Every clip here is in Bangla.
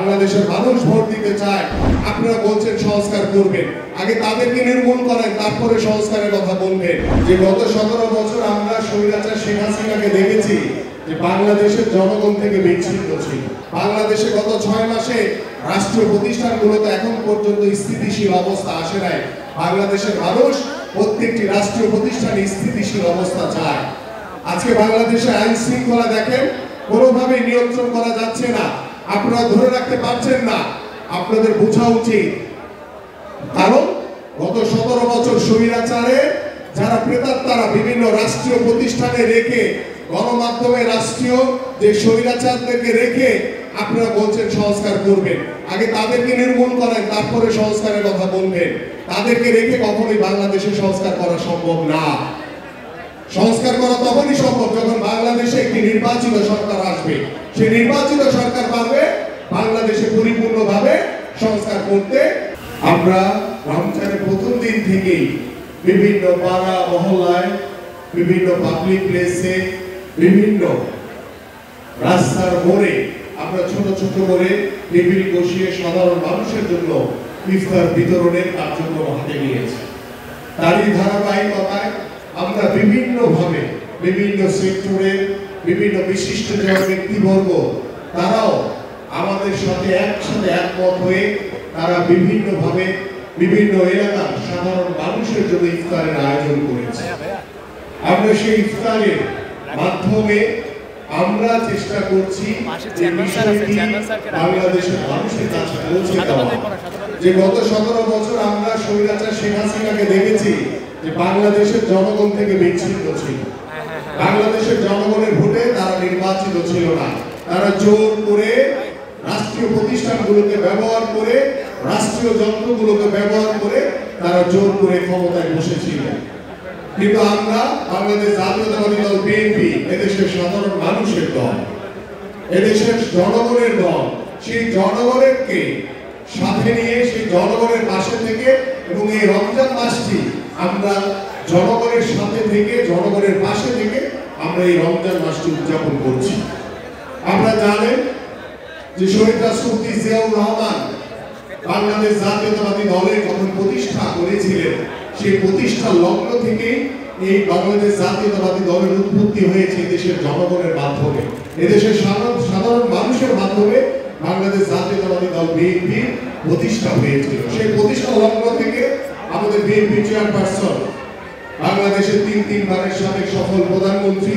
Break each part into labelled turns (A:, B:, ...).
A: বাংলাদেশের মানুষ ভোট দিতে চায়, আপনারা বলছেন সংস্কার করবেন, আগে তাদেরকে নির্মূল করেন, তারপরে সংস্কারের কথা বলবেন। যে গত 17 বছর আমরা স্বৈরাচার শেখ হাসিনাকে দেখেছি যে বাংলাদেশের জনগণ থেকে বিচ্ছিন্ন ছিল। বাংলাদেশে গত 6 মাসে রাষ্ট্রীয় প্রতিষ্ঠানগুলোতে এখন পর্যন্ত স্থিতিশীল অবস্থা আসে নাই। বাংলাদেশের মানুষ প্রত্যেকটি রাষ্ট্রীয় প্রতিষ্ঠানে স্থিতিশীল অবস্থা চায়। আজকে বাংলাদেশে আইন শৃঙ্খলা দেখেন কোনোভাবেই নিয়ন্ত্রণ করা যাচ্ছে না, আপনারা ধরে রাখতে পারছেন না। আপনাদের বোঝা উচিত, কারণ গত 17 বছর স্বৈরাচারে যারা প্রেতাত্মারা বিভিন্ন রাষ্ট্রীয় প্রতিষ্ঠানে রেখে, গণমাধ্যমে রাষ্ট্রীয় যে স্বৈরাচারদেরকে রেখে আপনারা বলছেন সংস্কার করবেন, আগে তাদেরকে নির্মূল করেন, তারপরে সংস্কারের কথা বলবেন। তাদেরকে রেখে কখনোই বাংলাদেশে সংস্কার করা সম্ভব না। সংস্কার করা তখনই সম্ভব যখন বাংলাদেশে একটি নির্বাচিত সরকার আসবে। সেই নির্বাচিত সরকার পারবে বাংলাদেশে পরিপূর্ণভাবে সংস্কার করতে। আমরা রমজানের প্রথম দিন থেকেই বিভিন্ন পাড়া মহল্লায়, বিভিন্ন পাবলিক প্লেসে, বিভিন্ন রাস্তার মোড়ে আমরা ছোট ছোট করে টেবিল বসিয়ে সাধারণ মানুষের জন্য ইফতার বিতরণের কার্যক্রম হাতে নিয়েছি। তারই ধারাবাহিকতায় আমরা বিভিন্নভাবে বিভিন্ন সেক্টরে বিভিন্ন বিশিষ্ট ব্যক্তিবর্গ তারাও আমাদের সাথে একসাথে একমত হয়ে তারা বিভিন্নভাবে বিভিন্ন এলাকার সাধারণ মানুষের জন্য ইফতারের আয়োজন করেছে। আমরা সেই ইফতারের মাধ্যমে আমরা চেষ্টা করছি বাংলাদেশের মানুষের কাছে পৌঁছে দেওয়া। যে গত 17 বছর আমরা স্বৈরাচার শেখ হাসিনাকে দেখেছি যে বাংলাদেশের জনগণ থেকে বিচ্ছিন্ন ছিল। বাংলাদেশের জনগণের ভোটে তারা নির্বাচিত ছিল না। তারা জোর করে রাষ্ট্রীয় প্রতিষ্ঠানগুলোকে ব্যবহার করে, রাষ্ট্রীয় যন্ত্রগুলোকে ব্যবহার করে তারা জোর করে ক্ষমতায় বসেছিলেন। কিন্তু আমরা বাংলাদেশ জাতীয়তাবাদী দল বিএনপি এদেশের সাধারণ মানুষের দল, এদেশের জনগণের দল। সেই জনগণকে সাথে নিয়ে, সেই জনগণের পাশে থেকে এবং এই রমজান মাসটি আমরা জনগণের সাথে থেকে, জনগণের পাশে থেকে আমরা এই রমজান মাসটি উদযাপন করছি। আপনারা জানেন যে শহীদ রাষ্ট্রপতি জিয়াউর রহমান বাংলাদেশ জাতীয়তাবাদী দলের যখন প্রতিষ্ঠা করেছিলেন, সেই প্রতিষ্ঠার লগ্ন থেকে এই বাংলাদেশ জাতীয়তাবাদী দলের উৎপত্তি হয়েছে দেশের জনগণের মাধ্যমে, এদেশের সাধারণ মানুষের মাধ্যমে বাংলাদেশ জাতীয়তাবাদী দল বিএনপি প্রতিষ্ঠা হয়েছিল। সেই প্রতিষ্ঠা লগ্ন থেকে আমাদের বিএনপি চেয়ারপারসন, বাংলাদেশের তিনবারের সাবেক সফল প্রধানমন্ত্রী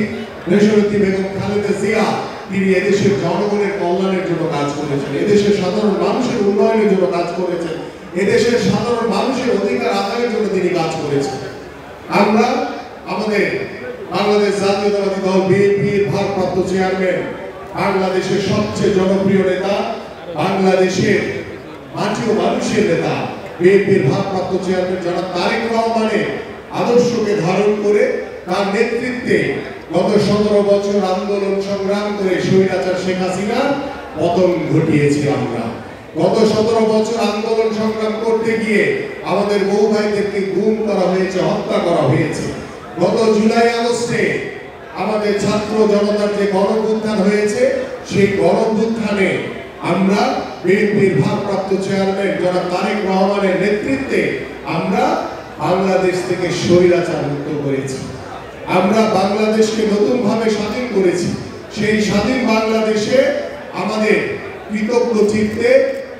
A: দেশনেত্রী বেগম খালেদা জিয়া, তিনি এদেশের জনগণের কল্যাণের জন্য কাজ করেছেন, এদেশের সাধারণ মানুষের উন্নয়নের জন্য কাজ করেছেন, এদেশের সাধারণ মানুষের অধিকার আদায়ের জন্য তিনি কাজ করেছেন। আমরা আমাদের বাংলাদেশ জাতীয়তাবাদী দল বিএনপির ভারপ্রাপ্ত চেয়ারম্যান, বাংলাদেশের সবচেয়ে জনপ্রিয় নেতা, বাংলাদেশের মাটি ও মানুষের নেতা, বিএনপির ভারপ্রাপ্ত চেয়ারম্যান জনাব তারেক রহমানের আদর্শকে ধারণ করে তার নেতৃত্বে গত 17 বছর আন্দোলন সংগ্রাম করে স্বৈরাচার শেখ হাসিনার পতন ঘটিয়েছি। আমরা গত 17 বছর আন্দোলন সংগ্রাম করতে গিয়ে আমাদের বউ ভাইদেরকে গুম করা হয়েছে, হত্যা করা হয়েছে। গত জুলাই আগস্টে আমাদের ছাত্র জনতার যে গণঅভ্যুত্থান হয়েছে, সেই গণঅভ্যুত্থানে আমরা বিএনপির ভারপ্রাপ্ত চেয়ারম্যান জনাব তারেক রহমানের নেতৃত্বে আমরা বাংলাদেশ থেকে স্বৈরাচার মুক্ত করেছি। আমরা বাংলাদেশকে নতুনভাবে স্বাধীন করেছি। সেই স্বাধীন বাংলাদেশে আমাদের কৃতজ্ঞ চিত্তে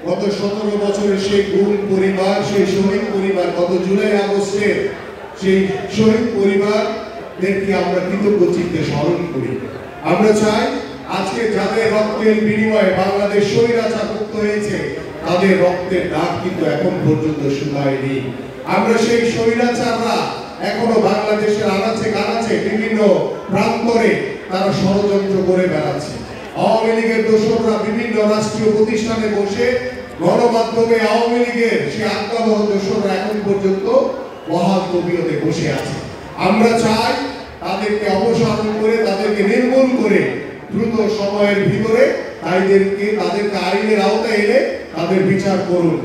A: গত 17 বছরের সেই গুম পরিবার, সেই শহীদ পরিবার, গত জুলাই আগস্টের সেই শহীদ পরিবারদেরকে আমরা কৃতজ্ঞ চিত্তে স্মরণ করি। আমরা চাই আজকে যাদের রক্তের বিনিময়ে বাংলাদেশ স্বৈরাচার মুক্ত হয়েছে, তাদের রক্তের দাগ কিন্তু এখন পর্যন্ত শুকায়নি। আমরা সেই স্বৈরাচাররা এখনো বাংলাদেশের আনাচে কানাচে বিভিন্ন প্রান্তরে তারা ষড়যন্ত্র করে বেড়াচ্ছে। আওয়ামী লীগের দোসররা বিভিন্ন রাষ্ট্রীয় প্রতিষ্ঠানে বসে গণমাধ্যমে আওয়ামী লীগের সেই আজ্ঞাবহ দোসররা এখন পর্যন্ত বহাল তবিয়তে বসে আছে। আমরা চাই তাদেরকে অপসারণ করে, তাদেরকে নির্মূল করে দ্রুত সময়ের ভিতরে তাদেরকে আইনের আওতায় এনে তাদের বিচার করুন।